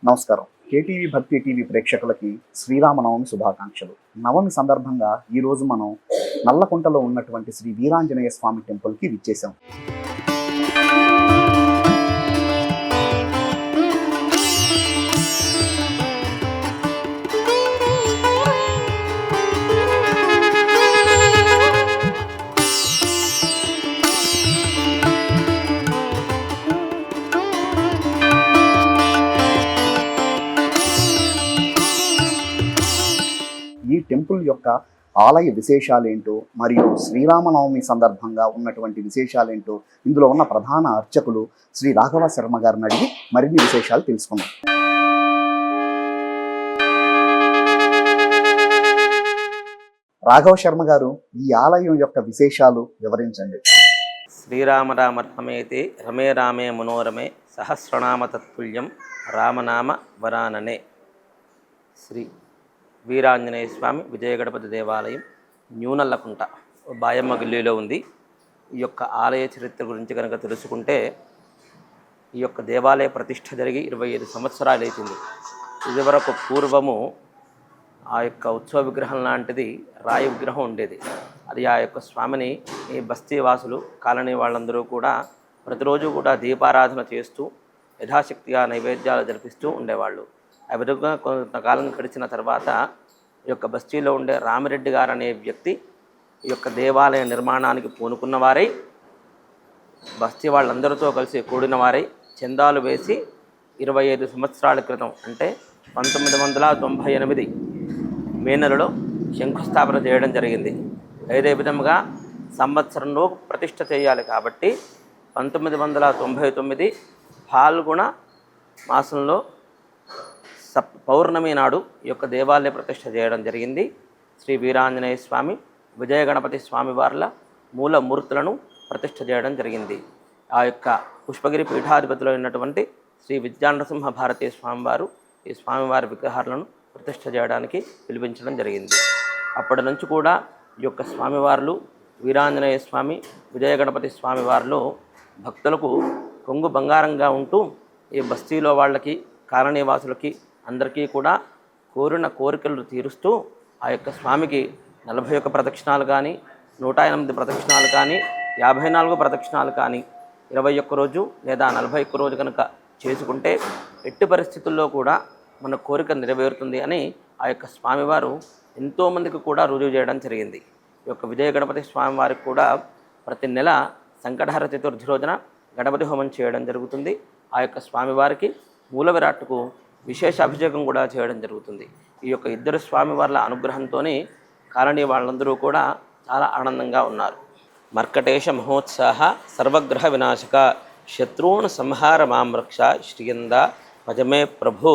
నమస్కారం. కేటీవీ భక్తి టీవీ ప్రేక్షకులకి శ్రీరామనవమి శుభాకాంక్షలు. నవమి సందర్భంగా ఈరోజు మనం నల్లకుంటలో ఉన్నటువంటి శ్రీ వీరాంజనేయ స్వామి టెంపుల్కి విచ్చేసాం. ఈ టెంపుల్ యొక్క ఆలయ విశేషాలేంటో మరియు శ్రీరామనవమి సందర్భంగా ఉన్నటువంటి విశేషాలేంటో ఇందులో ఉన్న ప్రధాన అర్చకులు శ్రీ రాఘవ శర్మ గారిని అడిగి మరిన్ని విశేషాలు తెలుసుకుందాం. రాఘవ శర్మ గారు, ఈ ఆలయం యొక్క విశేషాలు వివరించండి. శ్రీరామ రామ రమేతి రమే రామే మనోరమే సహస్రనామ తత్తుల్యం రామనామ వరాననే. శ్రీ వీరాంజనేయ స్వామి విజయగణపతి దేవాలయం న్యూనల్లకుంట బాయమ్మ గిల్లీలో ఉంది. ఈ యొక్క ఆలయ చరిత్ర గురించి కనుక తెలుసుకుంటే, ఈ యొక్క దేవాలయ ప్రతిష్ఠ జరిగి 25 సంవత్సరాలు అవుతుంది. ఇదివరకు పూర్వము ఆ యొక్క ఉత్సవ విగ్రహం లాంటిది రాయి విగ్రహం ఉండేది. అది ఆ యొక్క స్వామిని ఈ బస్తీవాసులు కాలనీ వాళ్ళందరూ కూడా ప్రతిరోజు కూడా దీపారాధన చేస్తూ యథాశక్తిగా నైవేద్యాలు జరిపిస్తూ ఉండేవాళ్ళు. అవిధంగా కొంతకాలం గడిచిన తర్వాత ఈ యొక్క బస్తీలో ఉండే రామిరెడ్డి గారు అనే వ్యక్తి ఈ యొక్క దేవాలయ నిర్మాణానికి పూనుకున్నవారై, బస్తీ వాళ్ళందరితో కలిసి కూడిన వారై చందాలు వేసి 25 సంవత్సరాల క్రితం అంటే 1998 మే నెలలో శంకుస్థాపన చేయడం జరిగింది. అదే విధముగా సంవత్సరంలో ప్రతిష్ఠ చేయాలి కాబట్టి 1999 ఫాల్గుణ మాసంలో పౌర్ణమి నాడు ఈ యొక్క దేవాలయ ప్రతిష్ఠ చేయడం జరిగింది. శ్రీ వీరాంజనేయ స్వామి విజయ గణపతి స్వామి వార్ల మూలమూర్తులను ప్రతిష్ఠ చేయడం జరిగింది. ఆ యొక్క పుష్పగిరి పీఠాధిపతిలో ఉన్నటువంటి శ్రీ విద్యానరసింహ భారతీయ స్వామివారు ఈ స్వామివారి విగ్రహాలను ప్రతిష్ఠ చేయడానికి పిలిపించడం జరిగింది. అప్పటి నుంచి కూడా ఈ యొక్క స్వామివార్లు వీరాంజనేయ స్వామి విజయ గణపతి స్వామివారిలో భక్తులకు కొంగు బంగారంగా ఉంటూ ఈ బస్తీలో వాళ్ళకి కాలనీవాసులకి అందరికీ కూడా కోరిన కోరికలు తీరుస్తూ ఆ యొక్క స్వామికి 41 ప్రదక్షిణాలు కానీ, 108 ప్రదక్షిణాలు కానీ, 54 ప్రదక్షిణాలు కానీ 21 రోజు లేదా 41 రోజు కనుక చేసుకుంటే ఎట్టి పరిస్థితుల్లో కూడా మన కోరిక నెరవేరుతుంది అని ఆ యొక్క స్వామివారు ఎంతోమందికి కూడా రుజువు చేయడం జరిగింది. ఈ యొక్క విజయ గణపతి స్వామివారికి కూడా ప్రతి నెల సంకటహర చతుర్థి రోజున గణపతి హోమం చేయడం జరుగుతుంది. ఆ యొక్క స్వామివారికి మూల విరాట్కు విశేష అభిషేకం కూడా చేయడం జరుగుతుంది. ఈ యొక్క ఇద్దరు స్వామివార్ల అనుగ్రహంతోనే కాలనీ వాళ్ళందరూ కూడా చాలా ఆనందంగా ఉన్నారు. మర్కటేశ మహోత్సాహ సర్వగ్రహ వినాశక శత్రువున్ సంహార మామృక్ష శ్రీయంద భజమే ప్రభు.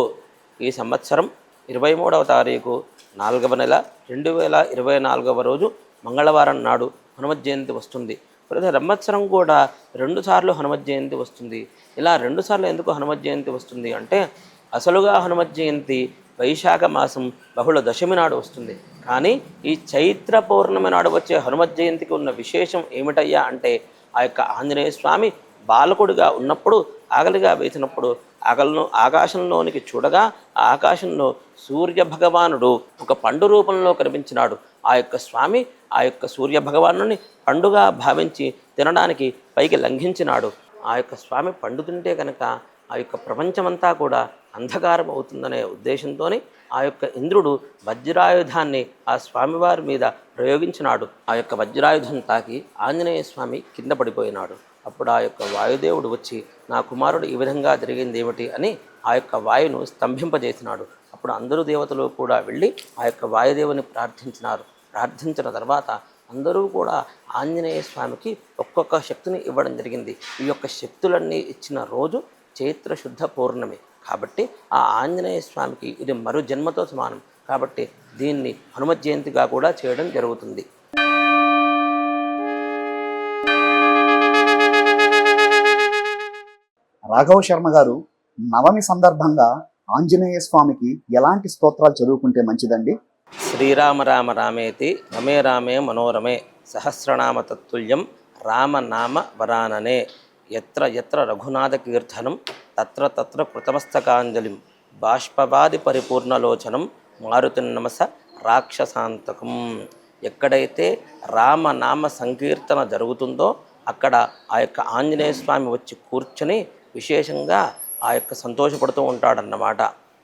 ఈ సంవత్సరం 23వ తారీఖు 4వ నెల 2024వ రోజు మంగళవారం నాడు హనుమత్ జయంతి వస్తుంది. ప్రతి సంవత్సరం కూడా 2 సార్లు హనుమత్ జయంతి వస్తుంది. ఇలా 2 సార్లు ఎందుకు హనుమత్ జయంతి వస్తుంది అంటే, అసలుగా హనుమత్ జయంతి వైశాఖ మాసం బహుళ దశమి నాడు వస్తుంది. కానీ ఈ చైత్ర పౌర్ణమి నాడు వచ్చే హనుమత్ జయంతికి ఉన్న విశేషం ఏమిటయ్యా అంటే, ఆ యొక్క ఆంజనేయ స్వామి బాలకుడిగా ఉన్నప్పుడు ఆకలిగా వేసినప్పుడు ఆకాశంలోనికి చూడగా ఆ ఆకాశంలో సూర్య భగవానుడు ఒక పండు రూపంలో కనిపించినాడు. ఆ యొక్క స్వామి ఆ యొక్క సూర్య భగవానుని పండుగా భావించి తినడానికి పైకి లంఘించినాడు. ఆ యొక్క స్వామి పండు తింటే కనుక ఆ యొక్క ప్రపంచమంతా కూడా అంధకారం అవుతుందనే ఉద్దేశంతోనే ఆ యొక్క ఇంద్రుడు వజ్రాయుధాన్ని ఆ స్వామివారి మీద ప్రయోగించినాడు. ఆ యొక్క వజ్రాయుధం తాకి ఆంజనేయ స్వామి కింద పడిపోయినాడు. అప్పుడు ఆ యొక్క వాయుదేవుడు వచ్చి, నా కుమారుడు ఈ విధంగా జరిగింది ఏమిటి అని ఆ యొక్క వాయును స్తంభింపజేసినాడు. అప్పుడు అందరూ దేవతలు కూడా వెళ్ళి ఆ యొక్క వాయుదేవుని ప్రార్థించినారు. ప్రార్థించిన తర్వాత అందరూ కూడా ఆంజనేయ స్వామికి ఒక్కొక్క శక్తిని ఇవ్వడం జరిగింది. ఈ యొక్క శక్తులన్నీ ఇచ్చిన రోజు చైత్ర శుద్ధ పౌర్ణమి కాబట్టి ఆ ఆంజనేయ స్వామికి ఇది మరో జన్మతో సమానం. కాబట్టి దీన్ని హనుమత్ జయంతిగా కూడా చేయడం జరుగుతుంది. రాఘవ శర్మ గారు, నవమి సందర్భంగా ఆంజనేయ స్వామికి ఎలాంటి స్తోత్రాలు చదువుకుంటే మంచిదండి? శ్రీరామ రామ రామేతి రమే రామే మనోరమే సహస్రనామ తత్తుల్యం రామనామ వరాననే. ఎత్ర ఎత్ర రఘునాథ కీర్తనం తత్ర తత్ర కృతమస్తకాంజలిం బాష్పవాది పరిపూర్ణలోచనం మారుతిన్నమస రాక్షసాంతకం. ఎక్కడైతే రామనామ సంకీర్తన జరుగుతుందో అక్కడ ఆ యొక్క ఆంజనేయ స్వామి వచ్చి కూర్చొని విశేషంగా ఆ యొక్క సంతోషపడుతూ ఉంటాడన్నమాట.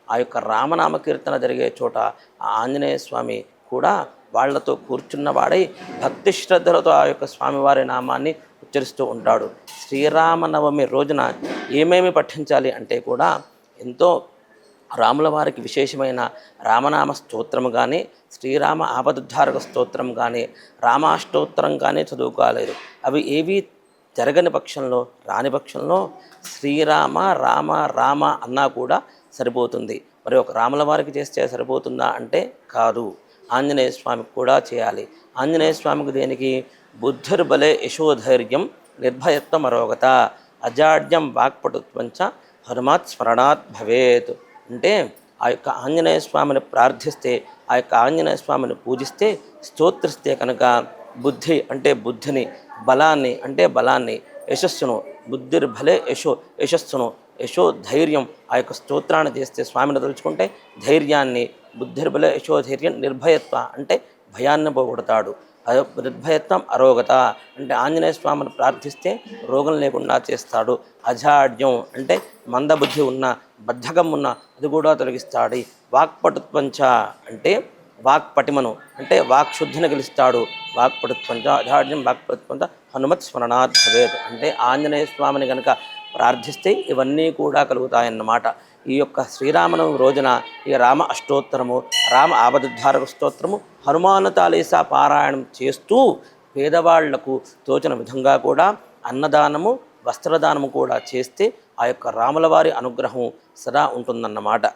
ఆ యొక్క రామనామ కీర్తన జరిగే చోట ఆ ఆంజనేయ స్వామి కూడా వాళ్లతో కూర్చున్నవాడై భక్తి శ్రద్ధలతో ఆ యొక్క స్వామివారి నామాన్ని ఉచ్చరిస్తూ ఉంటాడు. శ్రీరామనవమి రోజున ఏమేమి పఠించాలి అంటే కూడా ఎంతో రాముల వారికి విశేషమైన రామనామ స్తోత్రము కానీ, శ్రీరామ ఆపదుద్ధారక స్తోత్రం కానీ, రామాష్టోత్తరం కానీ చదువుకోలేదు. అవి ఏవి జరగని పక్షంలో, రాని పక్షంలో శ్రీరామ రామ రామ అన్నా కూడా సరిపోతుంది. మరి ఒక రాముల వారికి చేస్తే సరిపోతుందా అంటే కాదు, ఆంజనేయ స్వామికి కూడా చేయాలి. ఆంజనేయ స్వామికి దేనికి? బుద్ధిర్బలే యశోధైర్యం నిర్భయత్వం అరోగత అజాడ్యం వాక్పటుత్వంచ హనుమాత్ స్మరణాత్ భవేత్. అంటే ఆ యొక్క ఆంజనేయ స్వామిని ప్రార్థిస్తే, ఆ యొక్క ఆంజనేయ స్వామిని పూజిస్తే, స్తోత్రిస్తే కనుక బుద్ధి అంటే బుద్ధిని, బలాన్ని అంటే బలాన్ని, యశస్సును, బుద్ధిర్బలే యశస్సును, యశో ధైర్యం, ఆ యొక్క స్తోత్రాన్ని చేస్తే స్వామిని తలుచుకుంటే ధైర్యాన్ని, బుద్ధిర్బలే యశోధైర్యం నిర్భయత్వ అంటే భయాన్ని పోగొడతాడు. నిర్భయత్వం అరోగత అంటే ఆంజనేయ స్వామిని ప్రార్థిస్తే రోగం లేకుండా చేస్తాడు. అజాడ్యం అంటే మందబుద్ధి ఉన్న, బద్ధకం ఉన్న అది కూడా తొలగిస్తాడు. వాక్పటుత్వంచ అంటే వాక్పటిమను అంటే వాక్శుద్ధిని గెలుస్తాడు. వాక్పటుత్వంచ అజాడ్యం వాక్పటుత్వంచ హనుమత్ స్మరణాత్ భవేత్ అంటే ఆంజనేయ స్వామిని కనుక ప్రార్థిస్తే ఇవన్నీ కూడా కలుగుతాయన్నమాట. ఈ యొక్క శ్రీరామనవమి రోజున ఈ రామ అష్టోత్తరము, రామ ఆపదుద్ధారక స్తోత్రము, హనుమాను చాలీసా పారాయణం చేస్తూ పేదవాళ్లకు తోచిన విధంగా కూడా అన్నదానము, వస్త్రదానము కూడా చేస్తే ఆ యొక్క రాముల వారి అనుగ్రహం సదా ఉంటుందన్నమాట.